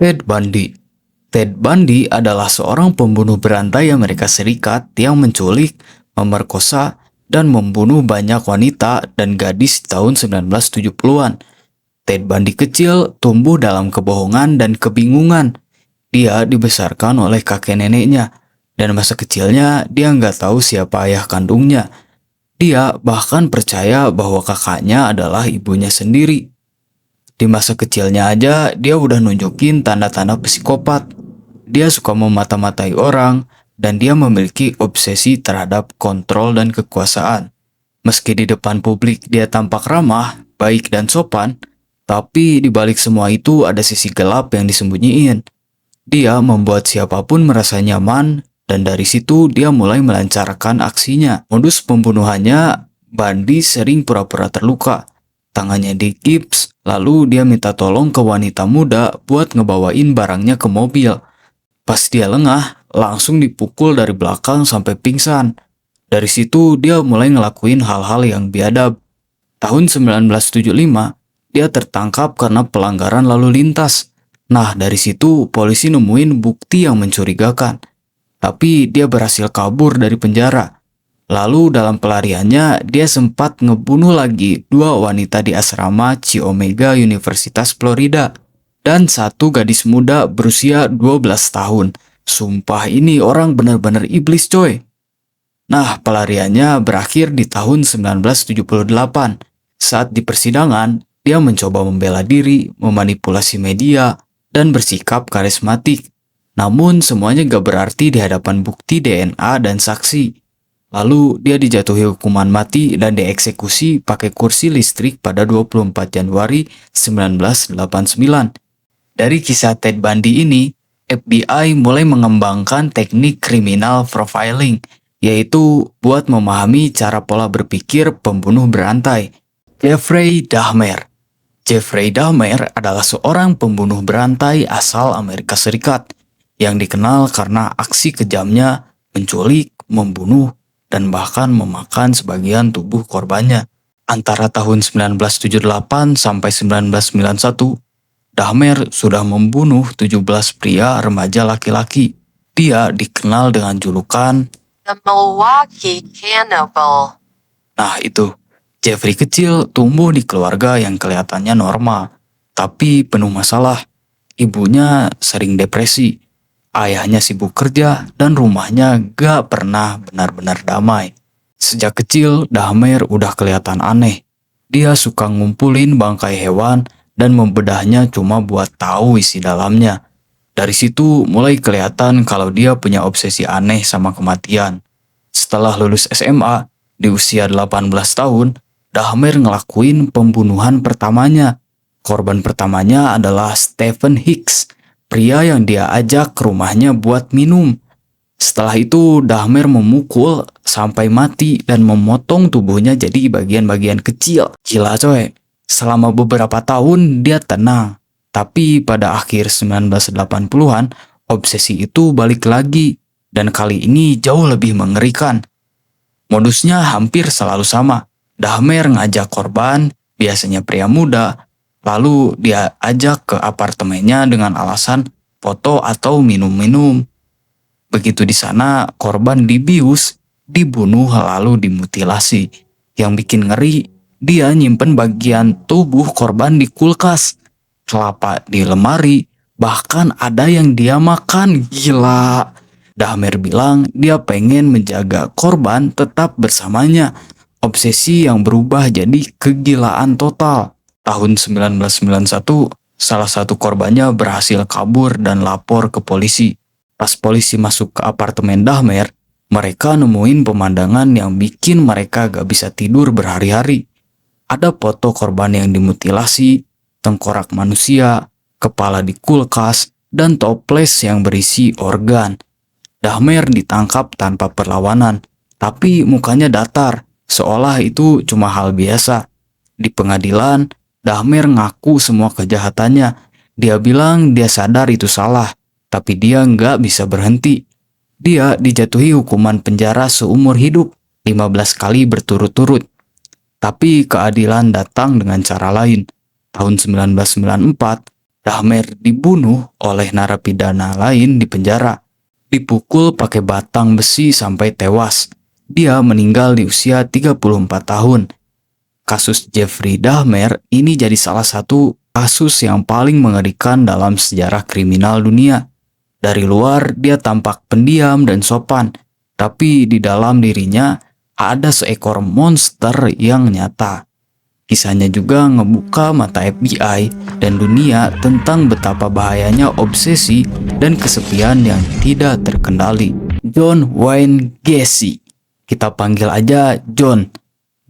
Ted Bundy. Ted Bundy adalah seorang pembunuh berantai Amerika Serikat yang menculik, memerkosa, dan membunuh banyak wanita dan gadis di tahun 1970-an. Ted Bundy kecil tumbuh dalam kebohongan dan kebingungan. Dia dibesarkan oleh kakek neneknya, dan masa kecilnya dia nggak tahu siapa ayah kandungnya. Dia bahkan percaya bahwa kakaknya adalah ibunya sendiri. Di masa kecilnya aja dia udah nunjukin tanda-tanda psikopat. Dia suka memata-matai orang dan dia memiliki obsesi terhadap kontrol dan kekuasaan. Meski di depan publik dia tampak ramah, baik dan sopan, tapi di balik semua itu ada sisi gelap yang disembunyiin. Dia membuat siapapun merasa nyaman dan dari situ dia mulai melancarkan aksinya. Modus pembunuhannya, Bundy sering pura-pura terluka. Tangannya digips, lalu dia minta tolong ke wanita muda buat ngebawain barangnya ke mobil. Pas dia lengah, langsung dipukul dari belakang sampai pingsan. Dari situ dia mulai ngelakuin hal-hal yang biadab. Tahun 1975, dia tertangkap karena pelanggaran lalu lintas. Nah, dari situ polisi nemuin bukti yang mencurigakan. Tapi dia berhasil kabur dari penjara. Lalu dalam pelariannya, dia sempat ngebunuh lagi 2 wanita di asrama Chi Omega Universitas Florida. Dan 1 gadis muda berusia 12 tahun. Sumpah ini orang benar-benar iblis coy. Nah, pelariannya berakhir di tahun 1978. Saat di persidangan, dia mencoba membela diri, memanipulasi media, dan bersikap karismatik. Namun semuanya gak berarti di hadapan bukti DNA dan saksi. Lalu dia dijatuhi hukuman mati dan dieksekusi pakai kursi listrik pada 24 Januari 1989. Dari kisah Ted Bundy ini, FBI mulai mengembangkan teknik kriminal profiling, yaitu buat memahami cara pola berpikir pembunuh berantai. Jeffrey Dahmer. Jeffrey Dahmer adalah seorang pembunuh berantai asal Amerika Serikat yang dikenal karena aksi kejamnya menculik, membunuh, dan bahkan memakan sebagian tubuh korbannya. Antara tahun 1978 sampai 1991, Dahmer sudah membunuh 17 pria remaja laki-laki. Dia dikenal dengan julukan The Milwaukee Cannibal. Nah itu, Jeffrey kecil tumbuh di keluarga yang kelihatannya normal, tapi penuh masalah. Ibunya sering depresi, ayahnya sibuk kerja, dan rumahnya gak pernah benar-benar damai. Sejak kecil, Dahmer udah kelihatan aneh. Dia suka ngumpulin bangkai hewan dan membedahnya cuma buat tahu isi dalamnya. Dari situ mulai kelihatan kalau dia punya obsesi aneh sama kematian. Setelah lulus SMA, di usia 18 tahun, Dahmer ngelakuin pembunuhan pertamanya. Korban pertamanya adalah Stephen Hicks, pria yang dia ajak ke rumahnya buat minum. Setelah itu, Dahmer memukul sampai mati dan memotong tubuhnya jadi bagian-bagian kecil. Gila coy, selama beberapa tahun dia tenang. Tapi pada akhir 1980-an, obsesi itu balik lagi. Dan kali ini jauh lebih mengerikan. Modusnya hampir selalu sama. Dahmer ngajak korban, biasanya pria muda, lalu dia ajak ke apartemennya dengan alasan foto atau minum-minum. Begitu di sana, korban dibius, dibunuh lalu dimutilasi. Yang bikin ngeri, dia nyimpen bagian tubuh korban di kulkas, kelapa di lemari, bahkan ada yang dia makan. Gila. Dahmer bilang dia pengen menjaga korban tetap bersamanya. Obsesi yang berubah jadi kegilaan total. Tahun 1991, salah satu korbannya berhasil kabur dan lapor ke polisi. Pas polisi masuk ke apartemen Dahmer, mereka nemuin pemandangan yang bikin mereka gak bisa tidur berhari-hari. Ada foto korban yang dimutilasi, tengkorak manusia, kepala di kulkas, dan toples yang berisi organ. Dahmer ditangkap tanpa perlawanan, tapi mukanya datar, seolah itu cuma hal biasa. Di pengadilan, Dahmer ngaku semua kejahatannya. Dia bilang dia sadar itu salah, tapi dia nggak bisa berhenti. Dia dijatuhi hukuman penjara seumur hidup, 15 kali berturut-turut. Tapi keadilan datang dengan cara lain. Tahun 1994, Dahmer dibunuh oleh narapidana lain di penjara. Dipukul pakai batang besi sampai tewas. Dia meninggal di usia 34 tahun. Kasus Jeffrey Dahmer ini jadi salah satu kasus yang paling mengerikan dalam sejarah kriminal dunia. Dari luar dia tampak pendiam dan sopan, tapi di dalam dirinya ada seekor monster yang nyata. Kisahnya juga ngebuka mata FBI dan dunia tentang betapa bahayanya obsesi dan kesepian yang tidak terkendali. John Wayne Gacy. Kita panggil aja John.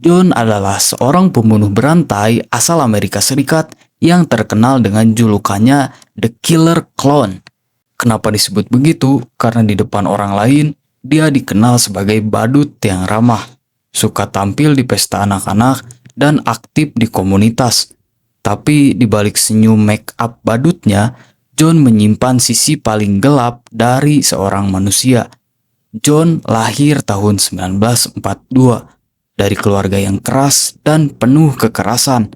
John adalah seorang pembunuh berantai asal Amerika Serikat yang terkenal dengan julukannya The Killer Clown. Kenapa disebut begitu? Karena di depan orang lain, dia dikenal sebagai badut yang ramah, suka tampil di pesta anak-anak, dan aktif di komunitas. Tapi di balik senyum make up badutnya, John menyimpan sisi paling gelap dari seorang manusia. John lahir tahun 1942 dari keluarga yang keras dan penuh kekerasan.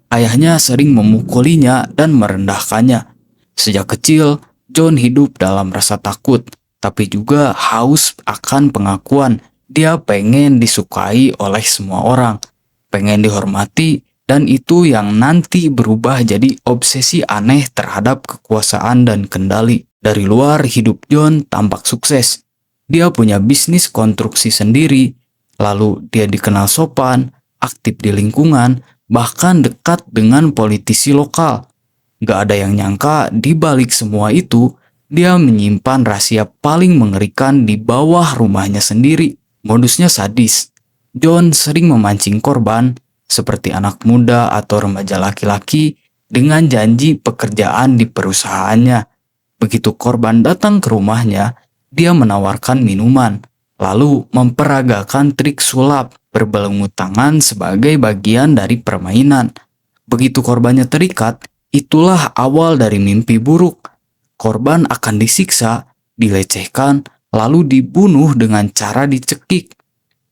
Ayahnya sering memukulinya dan merendahkannya. Sejak kecil, John hidup dalam rasa takut, tapi juga haus akan pengakuan. Dia pengen disukai oleh semua orang, pengen dihormati, dan itu yang nanti berubah jadi obsesi aneh terhadap kekuasaan dan kendali. Dari luar, hidup John tampak sukses. Dia punya bisnis konstruksi sendiri, lalu dia dikenal sopan, aktif di lingkungan, bahkan dekat dengan politisi lokal. Gak ada yang nyangka di balik semua itu, dia menyimpan rahasia paling mengerikan di bawah rumahnya sendiri. Modusnya sadis. John sering memancing korban, seperti anak muda atau remaja laki-laki, dengan janji pekerjaan di perusahaannya. Begitu korban datang ke rumahnya, dia menawarkan minuman, lalu memperagakan trik sulap berbelenggu tangan sebagai bagian dari permainan. Begitu korbannya terikat, itulah awal dari mimpi buruk. Korban akan disiksa, dilecehkan, lalu dibunuh dengan cara dicekik.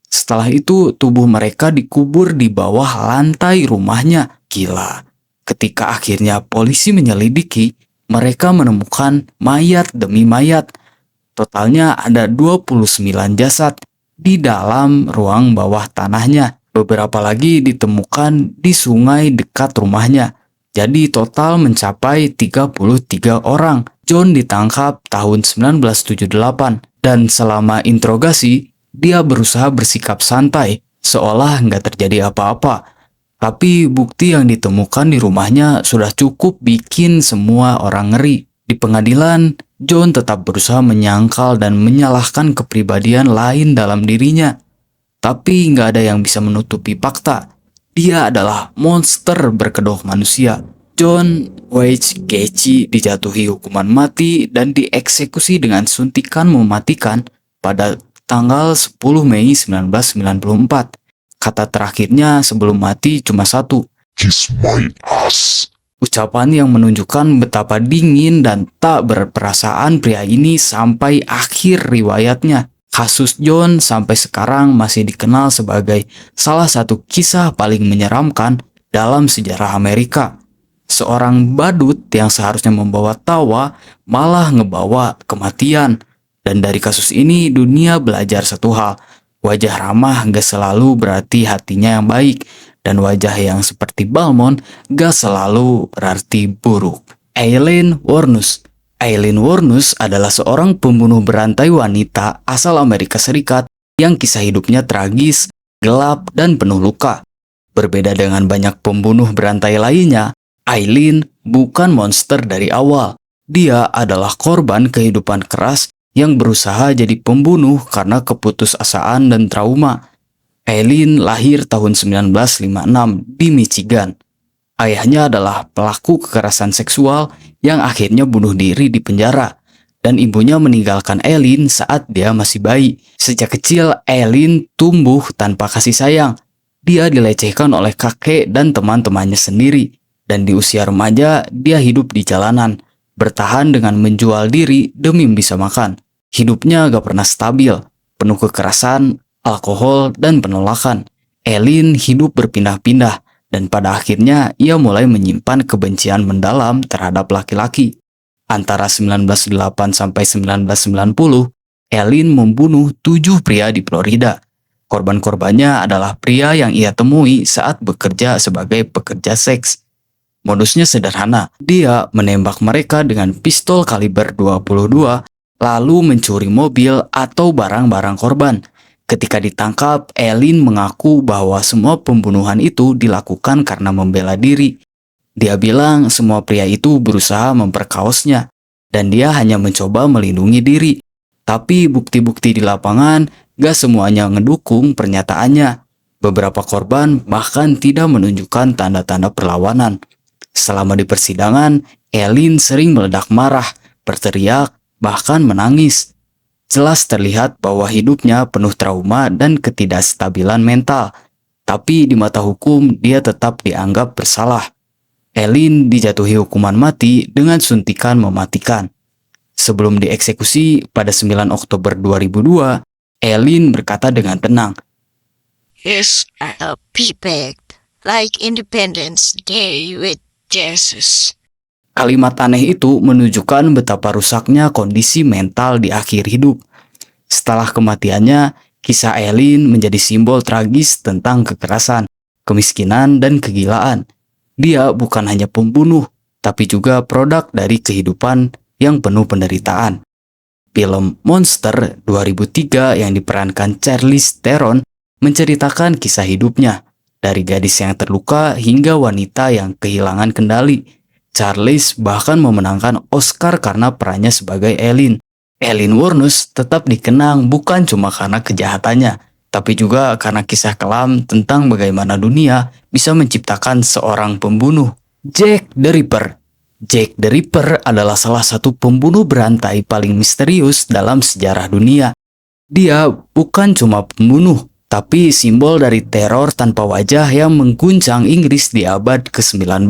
Setelah itu, tubuh mereka dikubur di bawah lantai rumahnya. Gila. Ketika akhirnya polisi menyelidiki, mereka menemukan mayat demi mayat. Totalnya ada 29 jasad di dalam ruang bawah tanahnya. Beberapa lagi ditemukan di sungai dekat rumahnya. Jadi total mencapai 33 orang. John ditangkap tahun 1978 dan selama interogasi, dia berusaha bersikap santai, seolah nggak terjadi apa-apa. Tapi bukti yang ditemukan di rumahnya sudah cukup bikin semua orang ngeri. Di pengadilan, John tetap berusaha menyangkal dan menyalahkan kepribadian lain dalam dirinya. Tapi nggak ada yang bisa menutupi fakta. Dia adalah monster berkedok manusia. John Wayne Gacy dijatuhi hukuman mati dan dieksekusi dengan suntikan mematikan pada tanggal 10 Mei 1994. Kata terakhirnya sebelum mati cuma satu, "Kiss my ass." ucapan yang menunjukkan betapa dingin dan tak berperasaan pria ini sampai akhir riwayatnya. Kasus John sampai sekarang masih dikenal sebagai salah satu kisah paling menyeramkan dalam sejarah Amerika. Seorang badut yang seharusnya membawa tawa malah ngebawa kematian. Dan dari kasus ini dunia belajar satu hal, wajah ramah gak selalu berarti hatinya yang baik, dan wajah yang seperti Balmond gak selalu berarti buruk. Aileen Wuornos. Aileen Wuornos adalah seorang pembunuh berantai wanita asal Amerika Serikat yang kisah hidupnya tragis, gelap, dan penuh luka. Berbeda dengan banyak pembunuh berantai lainnya, Aileen bukan monster dari awal. Dia adalah korban kehidupan keras yang berusaha jadi pembunuh karena keputusasaan dan trauma. Aileen lahir tahun 1956 di Michigan. Ayahnya adalah pelaku kekerasan seksual yang akhirnya bunuh diri di penjara. Dan ibunya meninggalkan Aileen saat dia masih bayi. Sejak kecil, Aileen tumbuh tanpa kasih sayang. Dia dilecehkan oleh kakek dan teman-temannya sendiri. Dan di usia remaja, dia hidup di jalanan, bertahan dengan menjual diri demi bisa makan. Hidupnya gak pernah stabil, penuh kekerasan, alkohol, dan penolakan. Aileen hidup berpindah-pindah, dan pada akhirnya ia mulai menyimpan kebencian mendalam terhadap laki-laki. Antara 1908 sampai 1990, Ellin membunuh 7 pria di Florida. Korban-korbannya adalah pria yang ia temui saat bekerja sebagai pekerja seks. Modusnya sederhana, dia menembak mereka dengan pistol kaliber 22, lalu mencuri mobil atau barang-barang korban. Ketika ditangkap, Ellin mengaku bahwa semua pembunuhan itu dilakukan karena membela diri. Dia bilang semua pria itu berusaha memperkaosnya, dan dia hanya mencoba melindungi diri. Tapi bukti-bukti di lapangan gak semuanya ngedukung pernyataannya. Beberapa korban bahkan tidak menunjukkan tanda-tanda perlawanan. Selama di persidangan, Ellin sering meledak marah, berteriak, bahkan menangis. Jelas terlihat bahwa hidupnya penuh trauma dan ketidakstabilan mental. Tapi di mata hukum, dia tetap dianggap bersalah. Ellin dijatuhi hukuman mati dengan suntikan mematikan. Sebelum dieksekusi pada 9 Oktober 2002, Ellin berkata dengan tenang, Yes, I'll be back, like Independence Day with Jesus. kalimat aneh itu menunjukkan betapa rusaknya kondisi mental di akhir hidup. Setelah kematiannya, kisah Ellin menjadi simbol tragis tentang kekerasan, kemiskinan, dan kegilaan. Dia bukan hanya pembunuh, tapi juga produk dari kehidupan yang penuh penderitaan. Film Monster 2003 yang diperankan Charlize Theron menceritakan kisah hidupnya, dari gadis yang terluka hingga wanita yang kehilangan kendali. Charlize bahkan memenangkan Oscar karena perannya sebagai Ellin. Ellin Wuornos tetap dikenang bukan cuma karena kejahatannya, tapi juga karena kisah kelam tentang bagaimana dunia bisa menciptakan seorang pembunuh. Jack the Ripper. Jack the Ripper adalah salah satu pembunuh berantai paling misterius dalam sejarah dunia. Dia bukan cuma pembunuh, tapi simbol dari teror tanpa wajah yang mengguncang Inggris di abad ke-19.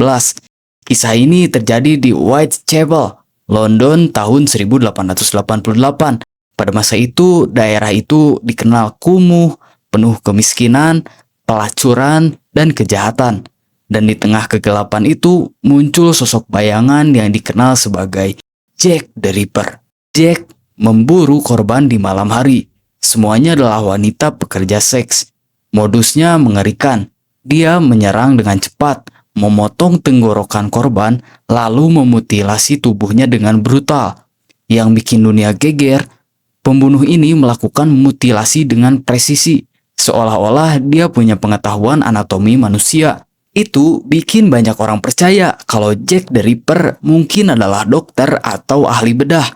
Kisah ini terjadi di Whitechapel, London tahun 1888. Pada masa itu, daerah itu dikenal kumuh, penuh kemiskinan, pelacuran, dan kejahatan. Dan di tengah kegelapan itu, muncul sosok bayangan yang dikenal sebagai Jack the Ripper. Jack memburu korban di malam hari. Semuanya adalah wanita pekerja seks. Modusnya mengerikan. Dia menyerang dengan cepat, memotong tenggorokan korban, lalu memutilasi tubuhnya dengan brutal. Yang bikin dunia geger, pembunuh ini melakukan mutilasi dengan presisi, seolah-olah dia punya pengetahuan anatomi manusia. Itu bikin banyak orang percaya kalau Jack the Ripper mungkin adalah dokter atau ahli bedah.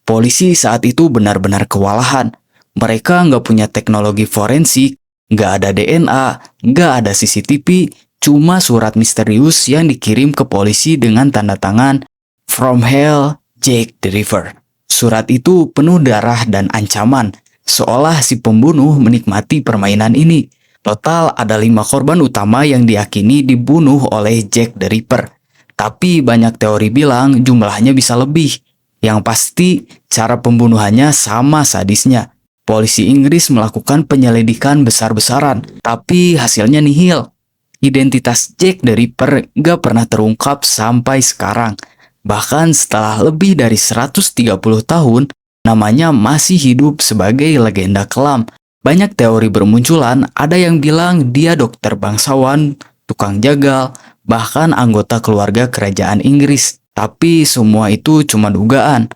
Polisi saat itu benar-benar kewalahan. Mereka nggak punya teknologi forensik, nggak ada DNA, nggak ada CCTV, cuma surat misterius yang dikirim ke polisi dengan tanda tangan From Hell, Jack the Ripper. Surat itu penuh darah dan ancaman, seolah si pembunuh menikmati permainan ini. Total ada 5 korban utama yang diyakini dibunuh oleh Jack the Ripper. Tapi banyak teori bilang jumlahnya bisa lebih. Yang pasti, cara pembunuhannya sama sadisnya. Polisi Inggris melakukan penyelidikan besar-besaran, tapi hasilnya nihil. Identitas Jack the Ripper gak pernah terungkap sampai sekarang. Bahkan setelah lebih dari 130 tahun, namanya masih hidup sebagai legenda kelam. Banyak teori bermunculan, ada yang bilang dia dokter bangsawan, tukang jagal, bahkan anggota keluarga kerajaan Inggris. Tapi semua itu cuma dugaan.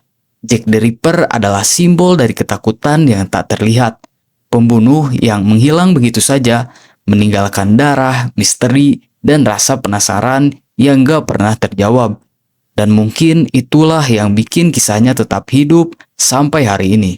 Jack the Ripper adalah simbol dari ketakutan yang tak terlihat. Pembunuh yang menghilang begitu saja, meninggalkan darah, misteri, dan rasa penasaran yang gak pernah terjawab. Dan mungkin itulah yang bikin kisahnya tetap hidup sampai hari ini.